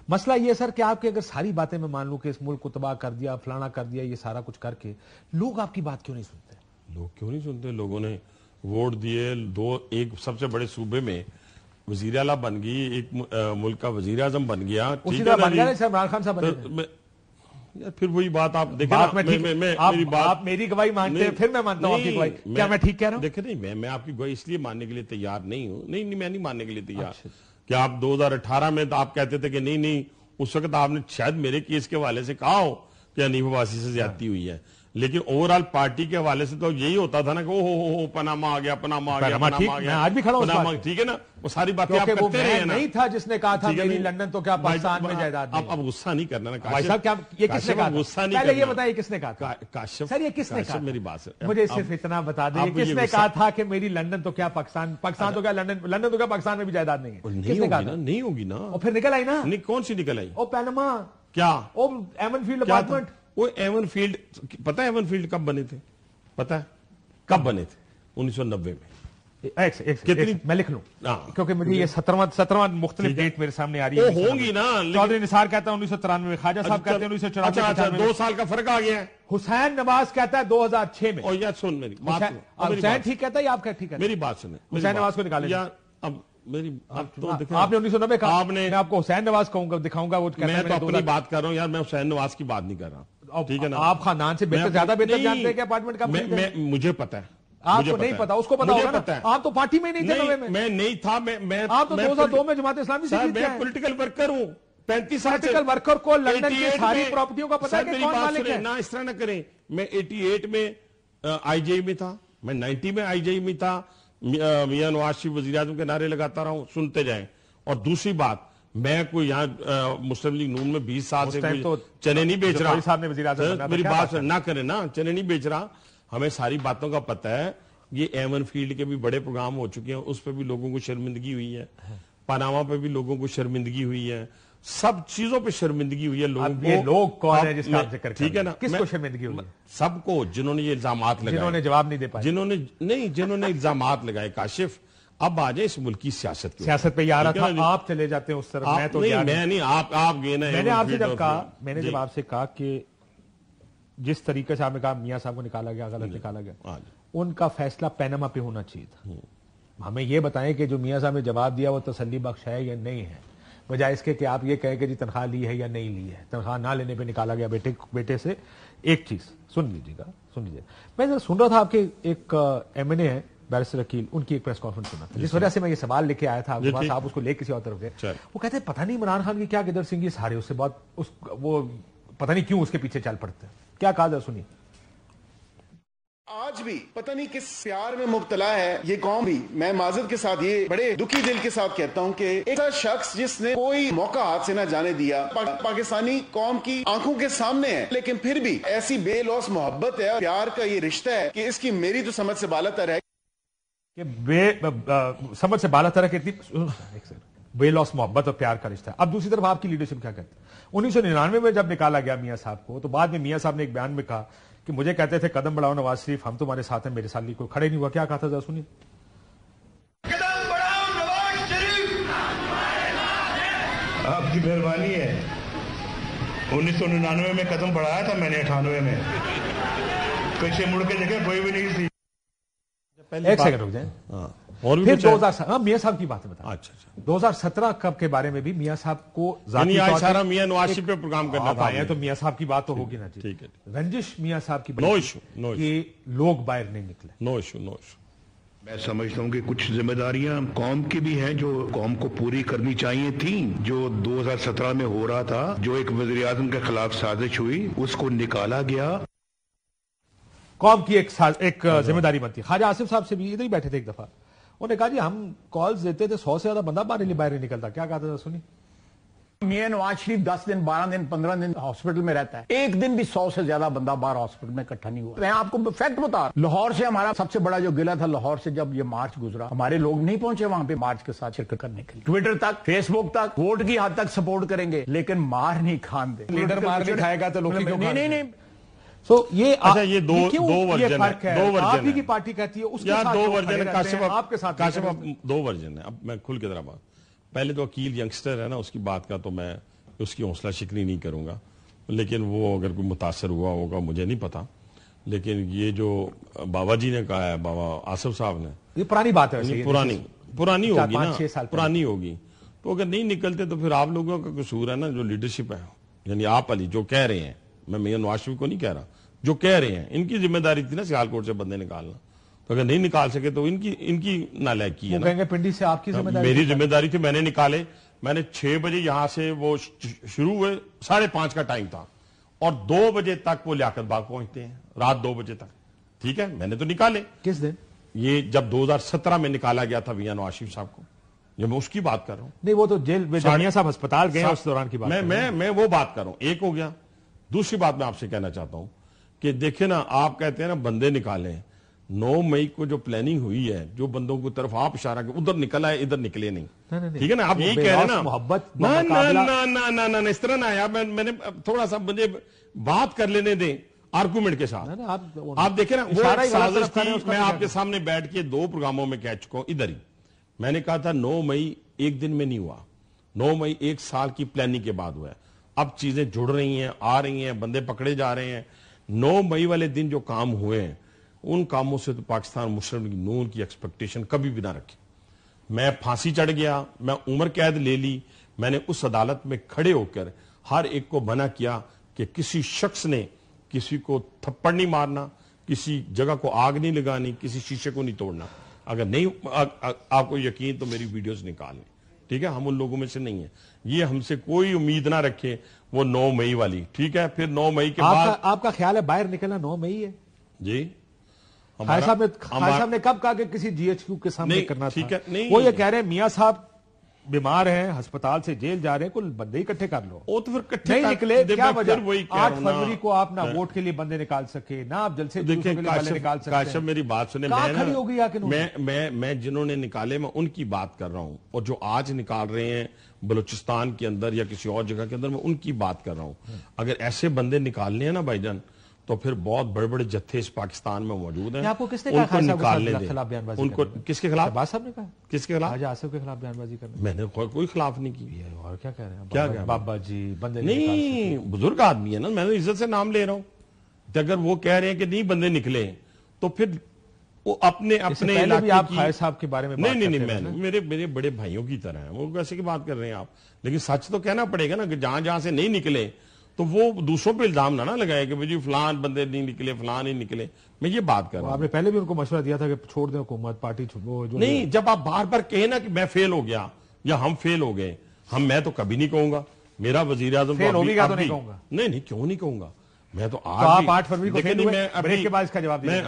مسئلہ یہ سر کہ آپ کی اگر ساری باتیں میں مان لوں کہ اس ملک کو تباہ کر دیا، فلانا کر دیا، یہ سارا کچھ کر کے لوگ آپ کی بات کیوں نہیں سنتے؟ لوگ کیوں نہیں سنتے؟ لوگوں نے ووٹ دیے، ایک سب سے بڑے صوبے میں وزیر اعلیٰ بن گئی، ایک ملک کا وزیر اعظم بن گیا، اسی طرح بن گیا نا عمران خان صاحب بنے۔ پھر وہی بات آپ دیکھیں، آپ میری گواہی مانتے ہیں، پھر میں مانتا ہوں آپ کی گواہی، کیا میں ٹھیک کہہ رہا ہوں؟ دیکھیں نہیں، میں آپ کی گواہی اس لیے ماننے کے لیے تیار نہیں ہوں، نہیں میں نہیں ماننے کے لیے تیار کہ آپ 2018 میں آپ کہتے تھے کہ نہیں اس وقت آپ نے شاید میرے کیس کے حوالے سے کہا ہو کہ حنیف عباسی سے زیادتی ہوئی ہے، لیکن اوور آل پارٹی کے حوالے سے تو یہی ہوتا تھا نا کہ او پناما آ گیا، پناما آ گیا، میں آج بھی کھڑا ہوں، ٹھیک ہے نا، وہ ساری باتیں آپ کرتے رہے ہیں نا۔ نہیں تھا جس نے کہا تھا میری لندن تو کیا پاکستان میں جائیداد نہیں۔ اب غصہ نہیں کرنا نا بھائی صاحب، کیا یہ کس نے کہا تھا؟ پہلے یہ بتائیے کس نے کہا تھا؟ کاشف سر یہ کس نے کہا؟ میری بات سے مجھے صرف اتنا بتا دیں، کس نے کہا تھا کہ میری لندن تو کیا پاکستان تو کیا لندن تو کیا پاکستان میں بھی جائیداد نہیں ہے؟ کس نے کہا تھا؟ نہیں ہوگی نا، اور پھر نکل آئی نا۔ کون سی نکل آئی؟ او پینما، کیا او ایمن فیلڈ اپارٹمنٹ۔ وہ ایون فیلڈ، پتہ ہے ایون فیلڈ کب بنے تھے؟ پتہ ہے کب بنے تھے؟ 1990 میں۔ میں لکھ لوں کیونکہ مجھے یہ 17واں مختلف ڈیٹ میرے سامنے آ رہی ہے۔ ہوں گی نا، چودھری نثار کہتا ہے 1993 میں، خواجہ صاحب کہتے ہیں 1994 میں، 2 سال کا فرق آ گیا ہے۔ حسین نواز کہتا ہے 2006 میں۔ اور یار سن میری بات، حسین ٹھیک کہتا ہے یا آپ کیا ٹھیک ہے؟ میری بات سنیں، حسین نواز کو نکالے یار اب میری آپ نے 1990 کہا، میں آپ کو حسین نواز کہوں گا، دکھاؤں گا، وہ میں تو اپنی بات کر رہا ہوں یار، میں حسین نواز کی بات نہیں کر رہا، ٹھیک ہے نا؟ آپ خاندان سے زیادہ بہتر جانتے ہیں کہ اپارٹمنٹ کب خریدا ہے؟ مجھے پتا ہے، آپ کو نہیں پتا، اس کو پتا ہوگا نا۔ آپ تو پارٹی میں نہیں تھے، میں نہیں تھا، آپ تو 2002 میں جماعت اسلامی سے جیت گئے۔ میں پولیٹیکل ورکر ہوں، 35 سال سے۔ پولیٹیکل ورکر کو لندن کی ساری پراپرٹیوں کا پتا ہے کہ کون مالک ہے؟ نہ اس طرح نہ کریں، میں 88 میں آئی جے میں تھا، میں 90 میں آئی جے میں تھا، میاں نواز شریف وزیر اعظم کے نعرے لگاتا رہا ہوں، سنتے جائیں۔ اور دوسری بات، میں کوئی یہاں مسلم لیگ نون میں 20 سال سے چنے نہیں بیچ رہا، میری بات نہ کریں نا، چنے نہیں بیچ رہا، ہمیں ساری باتوں کا پتہ ہے۔ یہ ایون فیلڈ کے بھی بڑے پروگرام ہو چکے ہیں، اس پہ بھی لوگوں کو شرمندگی ہوئی ہے، پاناما پہ بھی لوگوں کو شرمندگی ہوئی ہے، سب چیزوں پہ شرمندگی ہوئی ہے لوگوں کو۔ یہ لوگ کون ہیں جس کا ذکر کر رہے ہیں؟ ٹھیک ہے نا، کس کو شرمندگی ہوئی؟ سب کو، جنہوں نے یہ الزامات لگائے، جنہوں نے جواب نہیں دے پائے، جنہوں نے الزامات لگائے۔ کاشف اب آ جائیں اس ملک کی سیاست پہ آ رہا تھا، آپ چلے جاتے ہیں اس طرف، میں تو نہیں، آپ گئے نا۔ میں نے آپ سے جب کہا، میں نے جب آپ سے کہا کہ جس طریقے سے آپ نے کہا میاں صاحب کو نکالا گیا، غلط نکالا گیا، ان کا فیصلہ پینما پہ ہونا چاہیے تھا۔ ہمیں یہ بتائیں کہ جو میاں صاحب نے جواب دیا وہ تسلی بخش ہے یا نہیں ہے، بجائے اس کے کہ آپ یہ کہیں کہ جی تنخواہ لی ہے یا نہیں لی ہے، تنخواہ نہ لینے پہ نکالا گیا بیٹے سے۔ ایک چیز سن لیجیے گا، میں سن رہا تھا آپ کے ایک ایم این اے ہے بیرسٹر عقیل، ان کی ایک پریس کانفرنس سنا تھا، جس وجہ سے میں یہ سوال لے کے آیا تھا آپ کے پاس، آپ اس کو لے کسی اور طرف گئے۔ وہ کہتے ہیں پتہ نہیں عمران خان کی کیا گدر سنگھی سارے اس سے بہت وہ پتہ نہیں کیوں اس کے پیچھے چل پڑتے ہیں، کیا کہا جائے سنیے۔ آج بھی پتہ نہیں کس پیار میں مبتلا ہے یہ قوم بھی۔ میں معذرت کے ساتھ یہ بڑے دکھی دل کے ساتھ کہتا ہوں کہ ایک شخص جس نے کوئی موقع ہاتھ سے نہ جانے دیا، پاکستانی قوم کی آنکھوں کے سامنے ہے، لیکن پھر بھی ایسی بے لوث محبت ہے اور پیار کا یہ رشتہ ہے کہ اس کی میری تو سمجھ سے بالا تر ہے کہ سمجھ سے بالا تر ہے کہ بے لوث محبت اور پیار کا رشتہ ہے۔ اب دوسری طرف آپ کی لیڈرشپ کیا کہتے ہیں؟ 1999 میں جب نکالا گیا میاں صاحب کو، تو بعد میں میاں صاحب نے ایک بیان میں کہا کہ مجھے کہتے تھے قدم بڑھاؤ نواز شریف، ہم تمہارے ساتھ ہیں، میرے ساتھ کوئی کھڑے نہیں ہوا۔ کیا کہا تھا ذرا سنیے۔ قدم بڑھاؤ نواز شریف، آپ کی مہربانی ہے۔ 1999 میں قدم بڑھایا تھا میں نے، 98 میں پیچھے مڑ کے دیکھے کوئی بھی نہیں تھی۔ ایک سیکنڈ رک جائیں، پھر 2000 میاں صاحب کی باتیں بتائیں۔ 2017 کب کے بارے میں بھی میاں صاحب کو ذاتی طور پر میاں نواز شریف پہ پروگرام کرنا تھا، تو میاں صاحب کی بات تو ہوگی نا جی۔ رنجش میاں صاحب کی نو ایشو کہ لوگ باہر نہیں نکلے، نو ایشو۔ میں سمجھتا ہوں کہ کچھ ذمہ داریاں قوم کی بھی ہیں جو قوم کو پوری کرنی چاہیے تھیں۔ جو 2017 میں ہو رہا تھا، جو ایک وزیر اعظم کے خلاف سازش ہوئی، اس کو نکالا گیا۔ قوم کی ایک ذمہ داری بنتی ہے۔ خواجہ آصف صاحب سے بھی ادھر ہی بیٹھے تھے ایک دفعہ، انہوں نے کہا جی ہم کالز دیتے تھے 100 سے زیادہ بندہ باہر نہیں نکلتا۔ کیا کہا تھا سنی؟ میاں نواز شریف 10 دن 12 دن 15 دن ہاسپٹل میں رہتا ہے، ایک دن بھی 100 سے زیادہ بندہ باہر ہاسپٹل میں اکٹھا نہیں ہوا۔ میں آپ کو فیکٹ بتا رہا ہوں، لاہور سے ہمارا سب سے بڑا جو گلہ تھا، لاہور سے جب یہ مارچ گزرا، ہمارے لوگ نہیں پہنچے وہاں پہ مارچ کے ساتھ شرکت کرنے کے لیے۔ ٹویٹر تک، فیس بک تک، ووٹ کی حد تک سپورٹ کریں گے، لیکن مار نہیں کھان دے۔ لیڈر مار نہیں کھائے گا تو لوگ نہیں۔ یہ دو ورژن ہے، آپ ہی کی پارٹی کہتی ہے اس کے ساتھ دو ورژن ہے، آپ کے ساتھ کاشف 2 ورژن ہے۔ اب میں کھل کے ذرا بات، پہلے تو عقیل ینگسٹر ہے نا، اس کی بات کا تو میں اس کی حوصلہ شکنی نہیں کروں گا، لیکن وہ اگر کوئی متاثر ہوا ہوگا مجھے نہیں پتا، لیکن یہ جو بابا جی نے کہا ہے، بابا آصف صاحب نے، یہ پرانی بات ہے، پرانی ہوگی نا، پرانی ہوگی، تو اگر نہیں نکلتے تو پھر آپ لوگوں کا قصور ہے نا، جو لیڈرشپ ہے، یعنی آپ علی جو کہہ رہے ہیں، میں میاں نواز شریف کو نہیں کہہ رہا، جو کہہ رہے ہیں ان کی ذمہ داری تھی نا سیالکوٹ سے بندے نکالنا، تو اگر نہیں نکال سکے تو ان کی نالائکی ہے نا، پنڈی سے آپ کی ذمہ داری، میری ذمہ داری تھی، میں نے نکالے، میں نے 6 بجے یہاں سے وہ شروع ہوئے، 5:30 کا ٹائم تھا، اور 2 بجے تک وہ لیاقت باغ پہنچتے ہیں، رات 2 بجے تک، ٹھیک ہے، میں نے تو نکالے۔ کس دن؟ یہ جب 2017 میں نکالا گیا تھا میاں نواز شریف صاحب کو، جب میں اس کی بات کر رہا ہوں، نہیں وہ تو جیل میں میاں صاحب ہسپتال گئے اس دوران کی بات، میں وہ بات کر رہا ہوں، ایک ہو گیا۔ دوسری بات میں آپ سے کہنا چاہتا ہوں کہ دیکھیں نا، آپ کہتے ہیں نا بندے نکالیں، 9 مئی کو جو پلاننگ ہوئی ہے، جو بندوں کی طرف آپ اشارہ کہ ادھر نکلا ہے ادھر نکلے نہیں، ٹھیک ہے نا، آپ یہی کہہ رہے ہیں نا، محبت نہ اس طرح نہ آیا، میں نے تھوڑا سا مجھے بات کر لینے دیں آرگومنٹ کے ساتھ۔ آپ دیکھیں نا، وہ سازش تھی، میں آپ کے سامنے بیٹھ کے 2 پروگراموں میں کہہ چکا ہوں، ادھر ہی میں نے کہا تھا 9 مئی ایک دن میں نہیں ہوا، 9 مئی 1 سال کی پلاننگ کے بعد ہوا ہے، اب چیزیں جڑ رہی ہیں، آ رہی ہیں، بندے پکڑے جا رہے ہیں۔ 9 مئی والے دن جو کام ہوئے ہیں، ان کاموں سے تو پاکستان مسلم لیگ نون کی ایکسپیکٹیشن کبھی بھی نہ رکھی۔ میں پھانسی چڑھ گیا، میں عمر قید لے لی، میں نے اس عدالت میں کھڑے ہو کر ہر ایک کو منع کیا کہ کسی شخص نے کسی کو تھپڑ نہیں مارنا، کسی جگہ کو آگ نہیں لگانی، کسی شیشے کو نہیں توڑنا۔ اگر نہیں آپ کو یقین تو میری ویڈیوز نکال لیں، ٹھیک ہے، ہم ان لوگوں میں سے نہیں ہیں، یہ ہم سے کوئی امید نہ رکھے وہ 9 مئی والی، ٹھیک ہے۔ پھر 9 مئی کے بعد آپ کا خیال ہے باہر نکلنا 9 مئی ہے؟ جی، خالد صاحب نے کب کہا کہ کسی جی ایچ کیو کے سامنے کرنا تھا؟ ٹھیک ہے، نہیں، وہ یہ کہہ رہے ہیں میاں صاحب بیمار ہیں، ہسپتال سے جیل جا رہے ہیں، کل بندے اکٹھے کر لو، وہ تو پھر اکٹھے نہیں نکلے، کیا وجہ؟ 8 فروری فروری کو آپ نہ ووٹ کے لیے بندے نکال سکے، نہ آپ جلسے کے لیے بندے نکال سکتے۔ کاشف میری بات سنیں، میں جنہوں نے نکالے میں ان کی بات کر رہا ہوں، اور جو آج نکال رہے ہیں بلوچستان کے اندر یا کسی اور جگہ کے اندر، میں ان کی بات کر رہا ہوں۔ اگر ایسے بندے نکالنے ہیں نا بھائی جان، تو پھر بہت بڑے بڑے جتھے اس پاکستان میں موجود ہیں، آپ کو کس نے ان کو کہا نکالنے دیں، ان کو کس کے خلاف؟ شہباز صاحب نے کہا، کس کے خلاف؟ حاجی آصف کے خلاف بیان بازی کرنا، میں نے کوئی خلاف نہیں کی۔ اور کیا کہہ رہے ہیں؟ کیا کہہ بابا جی بندے نہیں، بزرگ آدمی ہے نا، میں نے عزت سے نام لے رہا ہوں، کہ اگر وہ کہہ رہے ہیں کہ نہیں بندے نکلے، تو پھر وہ اپنے علاقے آپ خالد صاحب کے بارے میں نہیں، میرے بڑے بھائیوں کی طرح ہیں وہ، کیسے کی بات کر رہے ہیں آپ؟ لیکن سچ تو کہنا پڑے گا نا، کہ جہاں جہاں سے نہیں نکلے تو وہ دوسروں پہ الزام نہ لگائے کہ جی فلان بندے نہیں نکلے، فلان نہیں نکلے۔ میں یہ بات کر رہا ہوں، آپ نے پہلے بھی ان کو مشورہ دیا تھا کہ چھوڑ دیں حکومت، پارٹی نہیں، جب آپ بار بار کہیں نا کہ میں فیل ہو گیا یا ہم فیل ہو گئے، میں تو کبھی نہیں کہوں گا، میرا وزیر اعظم فیل ہوگی گا تو نہیں کہوں گا، نہیں کیوں نہیں کہوں گا، میں تو آپ 8 فروری کو فیل ہوئے، بریک کے بعد اس کا جواب دیں۔